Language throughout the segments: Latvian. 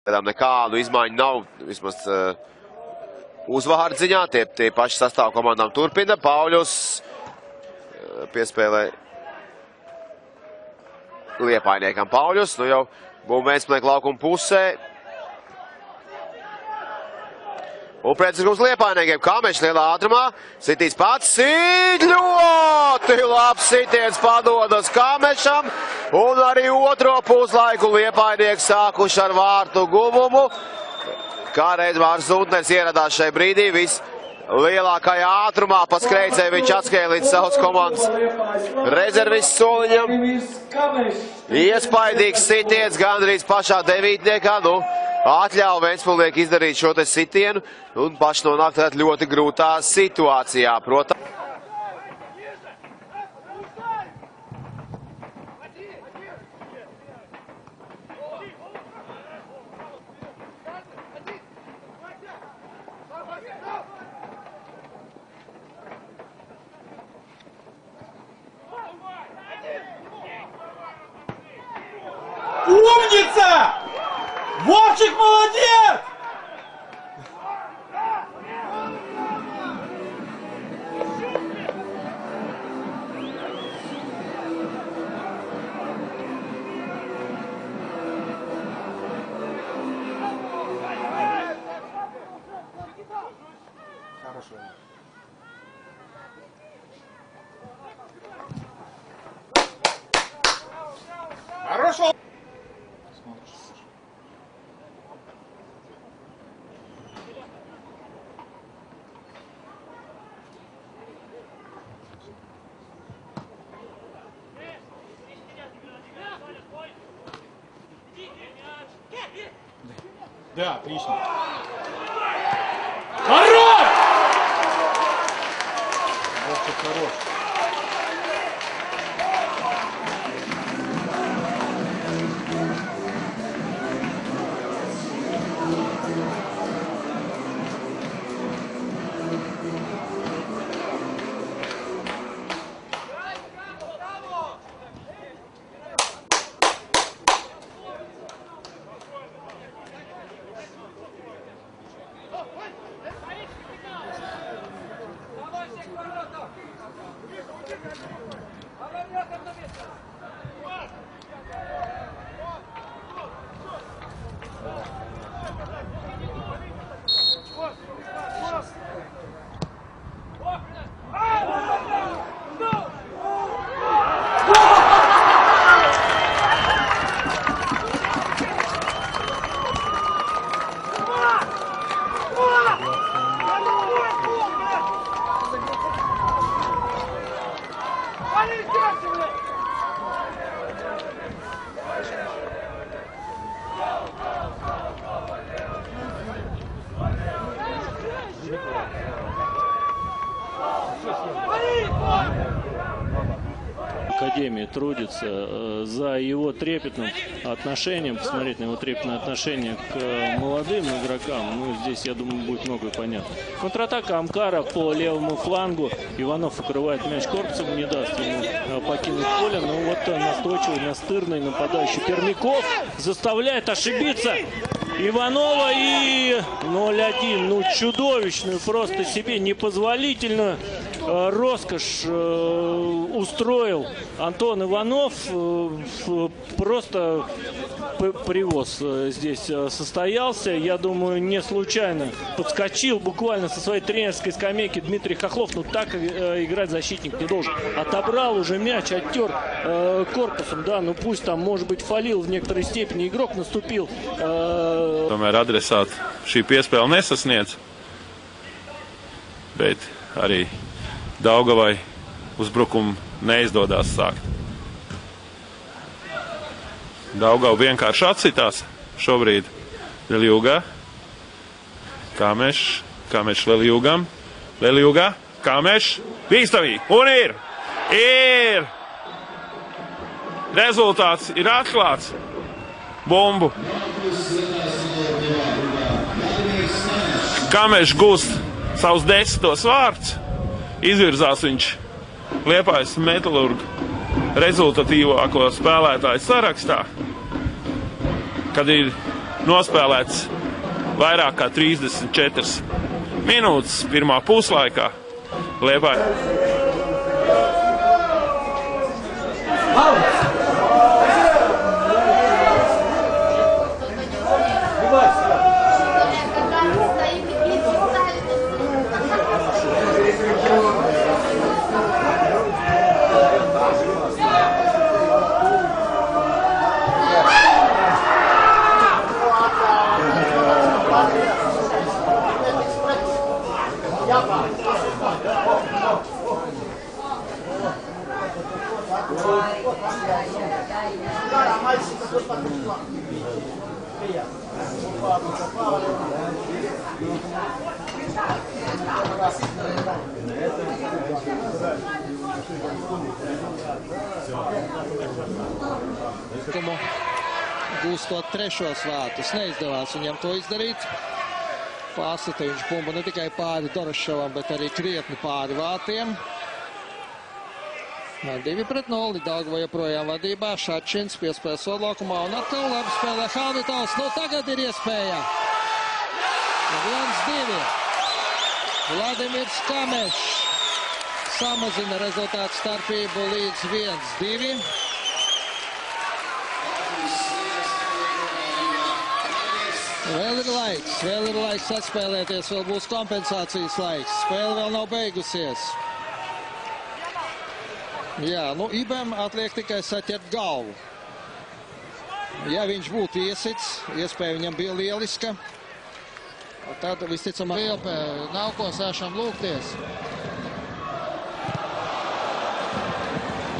Nekādu izmaiņu nav, vismaz uzvārdu ziņā, tie paši sastāvu komandām turpina. Pauļus piespēlē Liepainiekam. Pauļus, nu jau bumbu Ventspilsnieka laukuma pusē. Un precizgums Liepainiekiem. Kamešs lielā ātrumā. Sitīs pats. Sit ļoti labs sitiens padodas Kamešam. Un arī otro puslaiku Liepainieki sākuši ar vārtu guvumu. Kāreiz Mārs Zūtners ieradās šai brīdī. Vislielākajā ātrumā pa skreicēju viņš atskrēja līdz savas komandas rezervists soliņam. Iespaidīgs sitiens gandrīz pašā devītniekā. Nu, atļauj Ventspilsnieki izdarīt šo te sitienu un paši nonākt ļoti grūtā situācijā. Protams. Умница! Вовчик молодец! Хорошо. Хорошо. Да, отлично. Хорош! Вовчик хорош. Академии трудится за его трепетным отношением, посмотреть на его трепетное отношение к молодым игрокам. Ну, здесь, я думаю, будет многое понятно. Контратака Амкара по левому флангу. Иванов укрывает мяч корпусом, не даст ему покинуть поле. Но вот настойчивый, настырный нападающий Пермяков заставляет ошибиться Иванова, и 0-1. Ну, чудовищную просто себе непозволительную роскошь устроил Антон Иванов. Просто привоз здесь состоялся. Я думаю, не случайно подскочил буквально со своей тренерской скамейки Дмитрий Хохлов. Ну, так играть защитник не должен. Отобрал уже мяч, оттер корпусом. Да, ну пусть там, может быть, фалил в некоторой степени игрок, наступил. Tomēr adresāti šī piespēle nesasniedz, bet arī Daugavai uzbrukumu neizdodas sākt. Daugava vienkārši atsitās šobrīd. Leljūga, Kamešs Leljūgam, Leljūga, Kamešs, bīstamīgi, un ir! Rezultāts ir atklāts. Bumbu. Kamešs gūst savus 10. vārtus. Izvirzās viņš Liepājas Metalurgu rezultatīvāko spēlētāju sarakstā, kad ir nospēlēts vairāk kā 34 minūtes pirmā puslaikā. Liepāja. Gūstot trešos vārtus, neizdevās viņam to izdarīt. Pārsita viņš bumbu ne tikai pāri Doroševam, bet arī krietni pāri vārtiem. 2-0, Daugava joprojām vadībā, Šačins piespēja sodlaukumā un atkal labi spēlē Haunitāls. Nu tagad ir iespēja. 1-2. Vladimirs Kamešs samazina rezultātu starpību līdz 1-2. Vēl ir laiks atspēlēties, vēl būs kompensācijas laiks. Spēle vēl nav beigusies. Jā, nu Ibem atliek tikai saķert galvu. Ja viņš būtu iesits, iespēja viņam bija lieliska. Tad visticamāk Vilpe nav ko sēšam lūgties.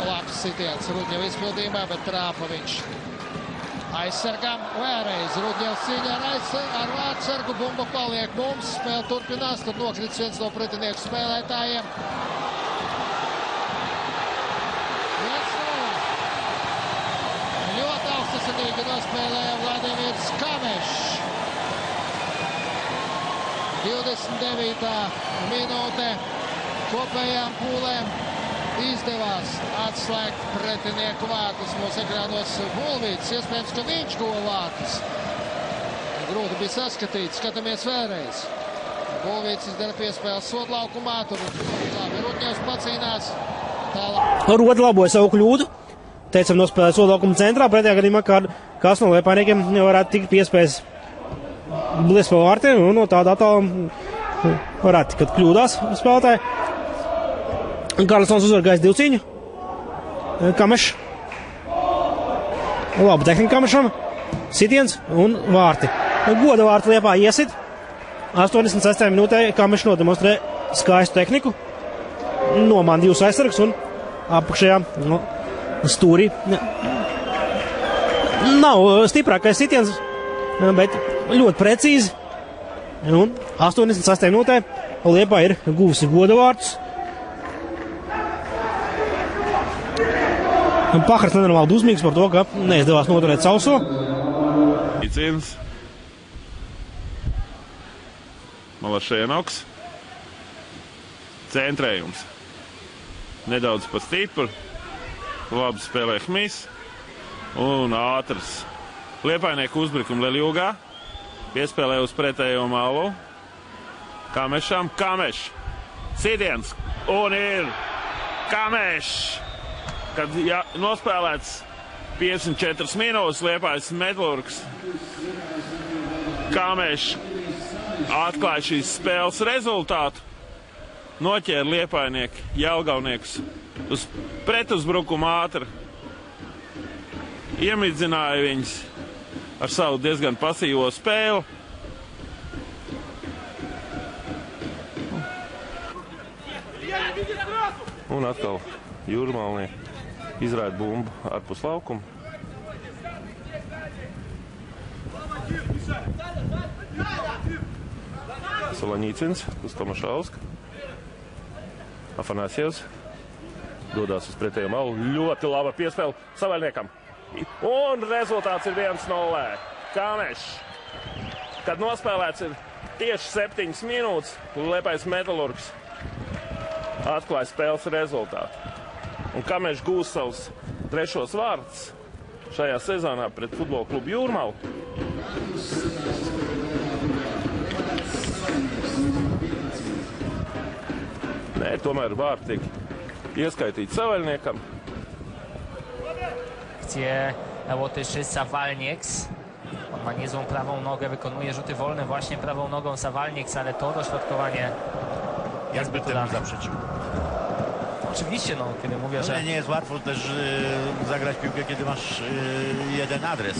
Labs sitiens Rudņeva izpildījumā, bet trāpa viņš. Aizsargam vēlreiz. Rudņevs cīņā ar vārdsargu. Bumba paliek mums. Spēle turpinās. Tad nokrits viens no pretinieku spēlētājiem. 1-0. Ļoti augstsirdīgi nospēlēja Vladimirs Kamešs. 29. minūte kopējām pūlēm. Izdevās atslēgt pretinieku vārtus. Mūsu ekrānos Bulvīts. Iespējams, ka viņš guva vārtus. Grūti bija saskatīt. Skatāmies vēlreiz. Bulvīts izdara piespēles sodlaukumā. Tur labi Rudņevs pacīnās. Rodi laboja savu kļūdu. Teicam, nospēlēt sodlaukuma centrā. Pretējā gadījumā kāds no liepājniekiem varētu tikt piespējas blies pa vārtiem. Un no tāda attāluma varētu tikt kļūdās spēlētāji. Karlsons uzvar gaisa divcīņu. Kamešs. Laba tehnika Kamešam. Sitiens un vārti. Goda vārti Liepā iesit. 86. minūtē Kamešs nodemonstrē skaistu tehniku. Noman divus aizsargus un apakšējā stūrī. Nav stiprākais sitiens, bet ļoti precīzi. Un 86. minūtē Liepā ir guvusi goda vārtus. Pahars nenormāli dusmīgs par to, ka neizdevās noturēt sauso. Cīns. Malašēnoks. Centrējums. Nedaudz pa stipru. Labi spēlē Hmis. Un ātrs. Liepājnieku uzbrukumu Leļūgā. Piespēlē uz pretējo malu. Kamešam. Kamešs. Sitiens. Un ir Kamešs. Kad nospēlēts 54 minūtes, Liepājas Metalurgs Kamešs atklāja šīs spēles rezultātu, noķēra liepājnieki Jelgavniekus uz pretuzbrukumu ātri, iemidzināja viņus ar savu diezgan pasīvo spēli. Un atkal Jūrmalnieki izraida bumbu ārpus laukuma. Solaņīcins uz Tomašausku. Afanāsjevs dodās uz pretējo malu. Ļoti laba piespēle savaļniekam. Un rezultāts ir 1-0. Kamešs. Kad nospēlēts ir tieši 7 minūtes, Liepājas Metalurgs atklāja spēles rezultātu. Un Kamešs gūs savus trešos vārtus šajā sezonā pret futbola klubu Jūrmalu. Nē, tomēr vārti tiek ieskaitīti Savaļniekam. Gdzie Łotyszy Sawalnieks. On ma niezłą prawą nogę, wykonuje rzuty wolne właśnie prawą nogą Sawalnieks, ale to dośrodkowanie Jakby temu zaprzeczył. Oczywiście, no, kiedy mówię, że... Nie jest łatwo też zagrać piłkę, kiedy masz jeden adres.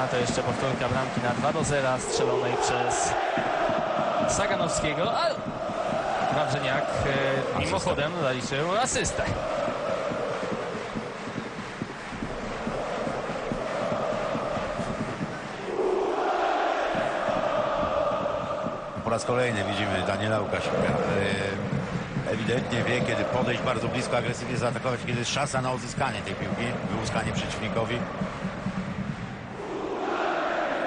A to jeszcze powtórka bramki na 2-0 strzelonej przez Saganowskiego, a Wawrzyniak mimochodem zaliczył asystę. Po raz kolejny widzimy Daniela Łukasika. Ewidentnie wie, kiedy podejść bardzo blisko, agresywnie zaatakować, kiedy jest szansa na odzyskanie tej piłki, wyłuskanie przeciwnikowi.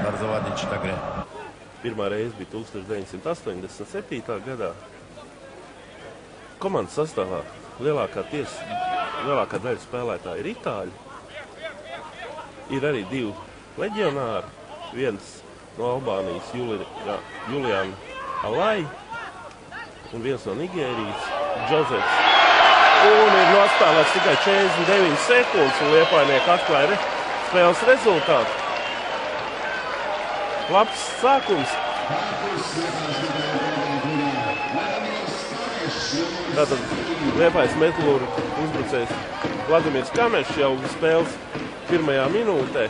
Bardzo ładnie czyta grę. Pirmā reize bija 1987. gadā. Komandas sastāvā lielākā daļa spēlētāji ir itāļi. Ir arī 2 leģionāri. Viens no Albānijas Julian Alai un viens no Nigērijas Džozefs. Un ir nospēlēts tikai 49 sekundes, un Liepājnieki atklāja spēles rezultātu. Labs sākums. Tātad Liepājas Metalūra uzbrucējs Vladimirs Kamešs jau spēles pirmajā minūtē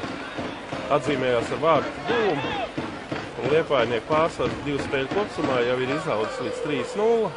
atzīmējās ar vārtu dūmu. Un Liepājnieki pārsvars 2 spēļu kopsumā jau ir izaudzis līdz 3-0.